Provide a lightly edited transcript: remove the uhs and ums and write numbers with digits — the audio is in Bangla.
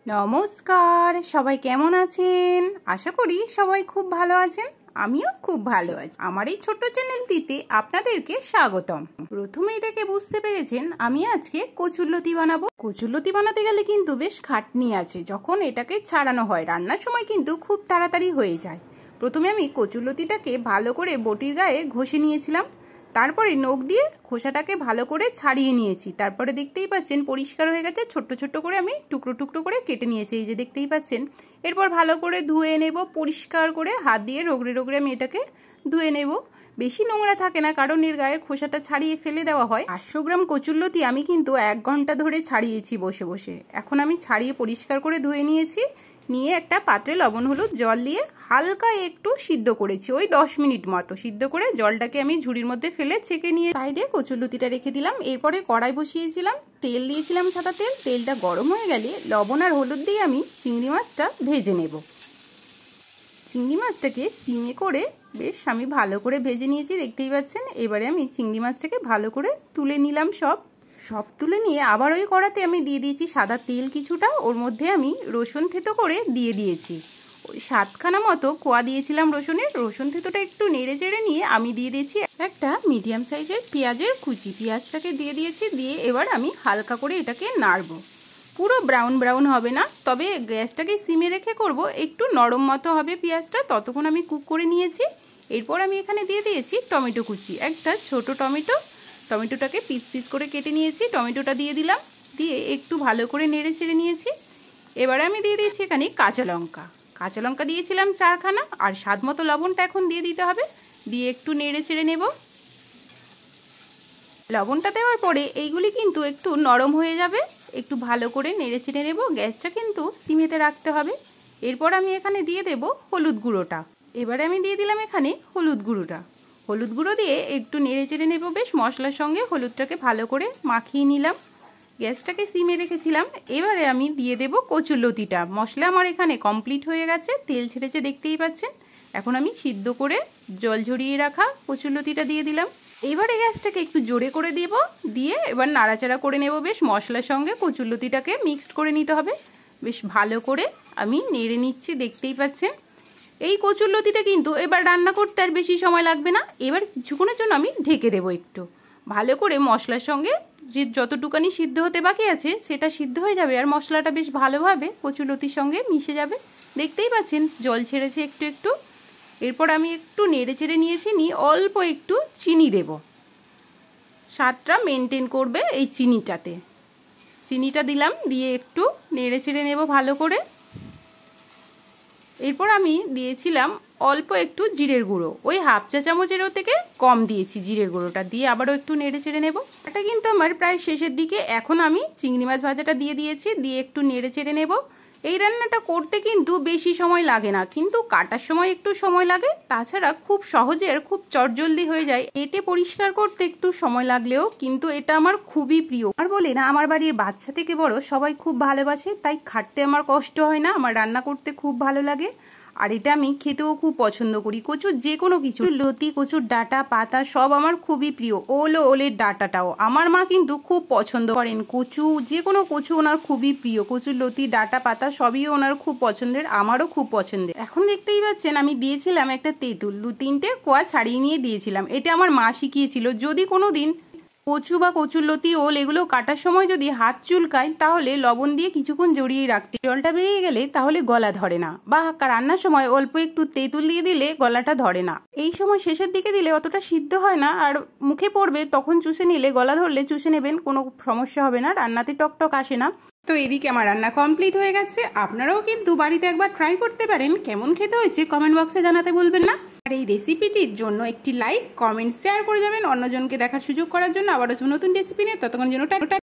নমস্কার, সবাই কেমন আছেন? আশা করি সবাই খুব ভালো আছেন। আমিও খুব ভালো আছি। আমার এই ছোট্ট চ্যানেলটিতে আপনাদেরকে স্বাগতম। প্রথমেই দেখে বুঝতে পেরেছেন আমি আজকে কচুরলতি বানাবো। কচুরলতি বানাতে গেলে কিন্তু বেশ খাটনি আছে। যখন এটাকে ছাড়ানো হয় রান্নার সময় কিন্তু খুব তাড়াতাড়ি হয়ে যায়। প্রথমে আমি কচুরলতিটাকে ভালো করে বটির গায়ে ঘষে নিয়েছিলাম। তারপরে নখ দিয়ে খোসাটাকে ভালো করে ছাড়িয়ে নিয়েছি। তারপরে দেখতেই পাচ্ছেন পরিষ্কার হয়ে গেছে। ছোট্ট ছোট্ট করে আমি টুকরো টুকরো করে কেটে নিয়েছি, এই যে দেখতেই পাচ্ছেন। এরপর ভালো করে ধুয়ে নেব, পরিষ্কার করে হাত দিয়ে রগড়ে রগড়ে আমি এটাকে ধুয়ে নেব। বেশি নোংরা থাকে না, কারণ এর গায়ের খোসাটা ছাড়িয়ে ফেলে দেওয়া হয়। 800 গ্রাম কচুরলতি আমি কিন্তু 1 ঘন্টা ধরে ছাড়িয়েছি বসে বসে। এখন আমি ছাড়িয়ে পরিষ্কার করে ধুয়ে নিয়েছি। নিয়ে একটা পাত্রে লবণ হলুদ জল দিয়ে হালকা একটু সিদ্ধ করেছি, ওই 10 মিনিট মতো সিদ্ধ করে জলটাকে আমি ঝুড়ির মধ্যে ফেলে ছেঁকে নিয়ে সাইডে কচুরলতিটা রেখে দিলাম। এরপরে কড়াই বসিয়েছিলাম, তেল দিয়েছিলাম সাদা তেল। তেলটা গরম হয়ে গেলে লবণ আর হলুদ দিয়ে আমি চিংড়ি মাছটা ভেজে নেব। চিংড়ি মাছটাকে সিমে করে বেশ আমি ভালো করে ভেজে নিয়েছি, দেখতেই পাচ্ছেন। এবারে আমি চিংড়ি মাছটাকে ভালো করে তুলে নিলাম। সব তুলে নিয়ে আবার ওই কড়াতে আমি দিয়ে দিয়েছি সাদা তেল কিছুটা। ওর মধ্যে আমি রসুন থেতো করে দিয়ে দিয়েছি। ওই 7খানা মতো কোয়া দিয়েছিলাম রসুনের। রসুন থেতোটা একটু নেড়ে চেড়ে নিয়ে আমি দিয়ে দিয়েছি একটা মিডিয়াম সাইজের পেঁয়াজের কুচি। পেঁয়াজটাকে দিয়ে দিয়েছি। দিয়ে এবার আমি হালকা করে এটাকে নাড়বো। পুরো ব্রাউন ব্রাউন হবে না, তবে গ্যাসটাকে সিমে রেখে করব, একটু নরম মতো হবে পেঁয়াজটা। ততক্ষণ আমি কুক করে নিয়েছি। এরপর আমি এখানে দিয়ে দিয়েছি টমেটো কুচি, একটা ছোট টমেটোটাকে পিস পিস করে কেটে নিয়েছি। টমেটোটা দিয়ে দিলাম, দিয়ে একটু ভালো করে নেড়ে চেড়ে নিয়েছি। এবারে আমি দিয়ে দিয়েছি এখানে কাঁচা লঙ্কা দিয়েছিলাম 4খানা। আর স্বাদ মতো লবণটা এখন দিয়ে দিতে হবে। দিয়ে একটু নেড়ে চেড়ে নেব। লবণটা দেওয়ার পরে এইগুলি কিন্তু একটু নরম হয়ে যাবে। একটু ভালো করে নেড়ে চেড়ে নেব। গ্যাসটা কিন্তু সিমেতে রাখতে হবে। এরপর আমি এখানে দিয়ে দেব হলুদ গুঁড়োটা। এবারে আমি দিয়ে দিলাম এখানে হলুদ গুঁড়ো দিয়ে একটু নেড়ে চেড়ে নেব। বেশ মশলার সঙ্গে হলুদটাকে ভালো করে মাখিয়ে নিলাম। গ্যাসটাকে সিমে রেখেছিলাম। এবারে আমি দিয়ে দেব কচুরলতিটা। মশলা আমার এখানে কমপ্লিট হয়ে গেছে, তেল ছেড়েছে দেখতেই পাচ্ছেন। এখন আমি সিদ্ধ করে জল ঝরিয়ে রাখা কচুরলতিটা দিয়ে দিলাম। এবারে গ্যাসটাকে একটু জোরে করে দেব। দিয়ে এবার নাড়াচাড়া করে নেব। বেশ মশলার সঙ্গে কচুরলতিটাকে মিক্সড করে নিতে হবে। বেশ ভালো করে আমি নেড়ে নিচ্ছি, দেখতেই পাচ্ছেন। এই কচুরলতিটা কিন্তু এবার রান্না করতে আর বেশি সময় লাগবে না। এবার কিছুক্ষণের জন্য আমি ঢেকে দেবো। একটু ভালো করে মশলার সঙ্গে যে যতটুকানি সিদ্ধ হতে বাকি আছে সেটা সিদ্ধ হয়ে যাবে। আর মশলাটা বেশ ভালোভাবে কচুরলতির সঙ্গে মিশে যাবে, দেখতেই পাচ্ছেন। জল ছেড়েছে একটু একটু। এরপর আমি একটু নেড়ে চেড়ে নিয়েছি। নিয়ে অল্প একটু চিনি দেব। স্বাদটা মেনটেন করবে এই চিনিটাতে। চিনিটা দিলাম, দিয়ে একটু নেড়ে চেড়ে নেব ভালো করে। এরপর আমি দিয়েছিলাম অল্প একটু জিরের গুঁড়ো, ওই হাফ চা চামচেরও থেকে কম দিয়েছি জিরের গুঁড়োটা। দিয়ে আবারও একটু নেড়ে চেড়ে নেব। এটা কিন্তু আমার প্রায় শেষের দিকে। এখন আমি চিংড়ি মাছ ভাজাটা দিয়ে দিয়েছি। দিয়ে একটু নেড়ে চেড়ে নেব। এই রান্নাটা করতে কিন্তু বেশি সময় লাগে না, কিন্তু কাটার সময় একটু সময় লাগে। তাছাড়া খুব সহজে আর খুব চটজলদি হয়ে যায়। এটে পরিষ্কার করতে একটু সময় লাগলেও কিন্তু এটা আমার খুবই প্রিয়। আর বলি না, আমার বাড়ির বাচ্চা থেকে বড় সবাই খুব ভালোবাসে, তাই খাটতে আমার কষ্ট হয় না। আমার রান্না করতে খুব ভালো লাগে। আর এটা আমি খেতেও খুব পছন্দ করি। কচুর যে কোনো কিছু, লতি, কচুর ডাঁটা, পাতা সব আমার খুবই প্রিয়। ওলের ডাঁটাটাও আমার মা কিন্তু খুব পছন্দ করেন। কচু, যে কোনো কচু ওনার খুবই প্রিয়। কচুর লতি, ডাঁটা, পাতা সবই ওনার খুব পছন্দের, আমারও খুব পছন্দের। এখন দেখতেই পাচ্ছেন আমি দিয়েছিলাম একটা তেঁতুল। 2-3টে কোয়া ছাড়িয়ে নিয়ে দিয়েছিলাম। এটা আমার মা শিখিয়েছিল। যদি কোনো দিন কচু বা কচুরলতি, ওল এগুলো কাটার সময় যদি হাত চুলকায়, তাহলে লবণ দিয়ে কিছুক্ষণ জড়িয়ে রাখতে। জলটা বেরিয়ে গেলে তাহলে গলা ধরে না। বা রান্নার সময় অল্প একটু তেঁতুল দিয়ে দিলে গলাটা ধরে না। এই সময় শেষের দিকে দিলে অতটা সিদ্ধ হয় না, আর মুখে পড়বে তখন চুষে নিলে, গলা ধরলে চুষে নেবেন, কোনো সমস্যা হবে না। রান্নাতে টকটক আসে না। তো এদিকে আমার রান্না কমপ্লিট হয়ে গেছে। আপনারাও কিন্তু বাড়িতে একবার ট্রাই করতে পারেন। কেমন খেতে হয়েছে কমেন্ট বক্সে জানাতে ভুলবেন না। আর এই রেসিপিটির জন্য একটি লাইক, কমেন্ট, শেয়ার করে যাবেন অন্যজনকে দেখার সুযোগ করার জন্য। আবারও নতুন রেসিপি নিয়ে, ততক্ষণ জন্য টাটা।